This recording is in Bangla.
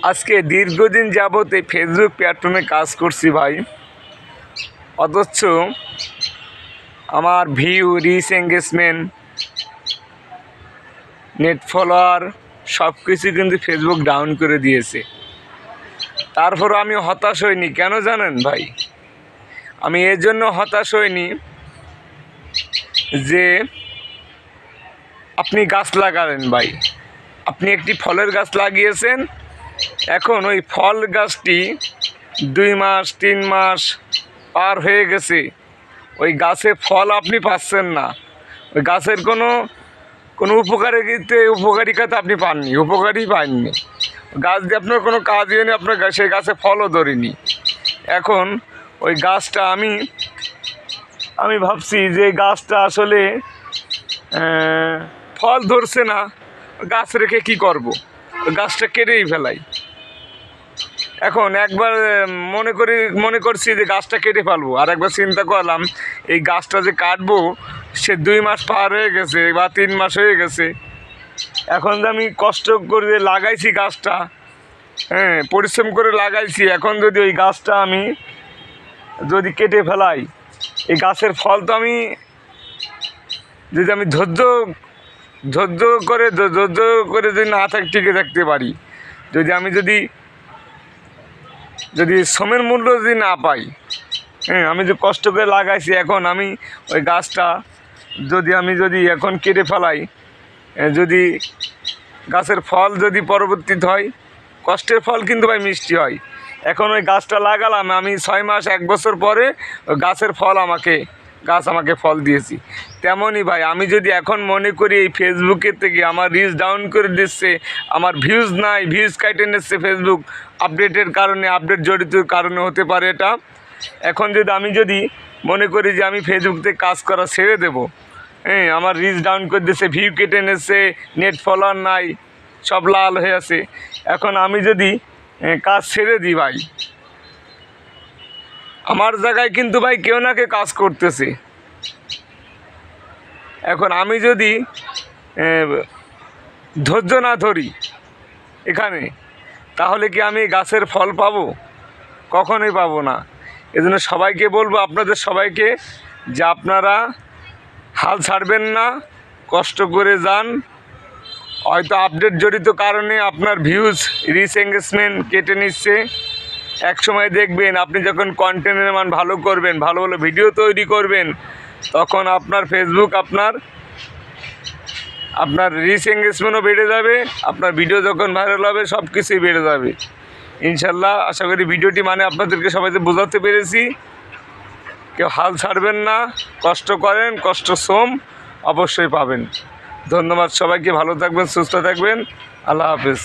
আজকে দীর্ঘদিন যাবত এই ফেসবুক প্ল্যাটফর্মে কাজ করছি ভাই, অথচ আমার view, reach, engagement, net follower সব কিছু কিন্তু ফেসবুক ডাউন করে দিয়েছে। তারপর আমি হতাশ হইনি। কেন জানেন ভাই? আমি এর জন্য হতাশ হইনি যে আপনি গাছ লাগালেন ভাই, আপনি একটি ফলের গাছ লাগিয়েছেন, এখন ওই ফল গাছটি 2 মাস 3 মাস পার হয়ে গেছে, ওই গাছে ফল আপনি পাচ্ছেন না, ওই গাছের কোনো উপকারিতা আপনি পাননি, উপকারই পাননি। গাছ দিয়ে আপনার কোনো কাজ হয়নি, আপনার সেই গাছে ফলও ধরেনি। এখন ওই গাছটা আমি ভাবছি যে গাছটা আসলে ফল ধরছে না, গাছ রেখে কি করব, গাছটা কেটেই ফেলাই। এখন একবার মনে করছি যে গাছটা কেটে ফেলবো, আর একবার চিন্তা করলাম এই গাছটা যে কাটবো সে 2 মাস পার হয়ে গেছে বা 3 মাস হয়ে গেছে। এখন যে আমি কষ্ট করে লাগাইছি গাছটা, পরিশ্রম করে লাগাইছি, এখন যদি ওই গাছটা আমি যদি কেটে ফেলাই, এই গাছের ফল তো আমি যদি আমি ধৈর্য করে যদি না টিকে থাকতে পারি, যদি শ্রমের মূল্য যদি না পাই, আমি যে কষ্ট করে লাগাইছি, এখন আমি ওই গাছটা যদি এখন কেটে ফেলাই, যদি গাছের ফল যদি পরবর্তীতে হয়, কষ্টের ফল কিন্তু ভাই মিষ্টি হয়। এখন ওই গাছটা লাগালাম, আমি 6 মাস 1 বছর পরে ওই গাছের ফল গাছ আমাকে ফল দিয়েছি। তেমনই ভাই, আমি যদি এখন মনে করি এই ফেসবুকের থেকে আমার রিচ ডাউন করে দিচ্ছে, আমার ভিউজ নাই, ভিউজ কাটে নিচ্ছে ফেসবুক, আপডেটের কারণে, আপডেট জড়িত কারণে হতে পারে এটা। এখন আমি যদি মনে করি যে আমি ফেসবুক থেকে কাজ করা ছেড়ে দেবো, আমার রিচ ডাউন করে দিচ্ছে, ভিউ কেটে নিচ্ছে, নেট ফলোয়ার নাই, সব লাল হয়ে আছে, এখন আমি যদি কাজ ছেড়ে দিই ভাই, আমার জায়গায় কিন্তু ভাই কেউ না কেউ কাজ করতেছে। এখন আমি যদি ধৈর্য না ধরি এখানে, তাহলে কি আমি গাছের ফল পাবো? কখনোই পাবো না। এজন্য সবাইকে বলবো, আপনাদের সবাইকে, যে আপনারা হাল ছাড়বেন না, কষ্ট করে যান। হয়তো আপডেট জড়িত কারণে আপনার ভিউজ, রিচ, এঙ্গেজমেন্ট কেটে নিচ্ছে। এক সময় দেখবেন আপনি যখন কন্টেন্টের মান ভালো করবেন, ভালো ভালো ভিডিও তৈরি করবেন, তখন আপনার ফেসবুক আপনার রিচ এঙ্গেজমেন্টও বেড়ে যাবে, আপনার ভিডিও যখন ভাইরাল হবে সব কিছুই বেড়ে যাবে ইনশাল্লাহ। আশা করি ভিডিওটি আপনাদেরকে সবাইকে বোঝাতে পেরেছি। কেউ হাল ছাড়বেন না, কষ্ট করেন, কষ্ট শ্রম অবশ্যই পাবেন। ধন্যবাদ সবাইকে, ভালো থাকবেন, সুস্থ থাকবেন, আল্লাহ হাফেজ।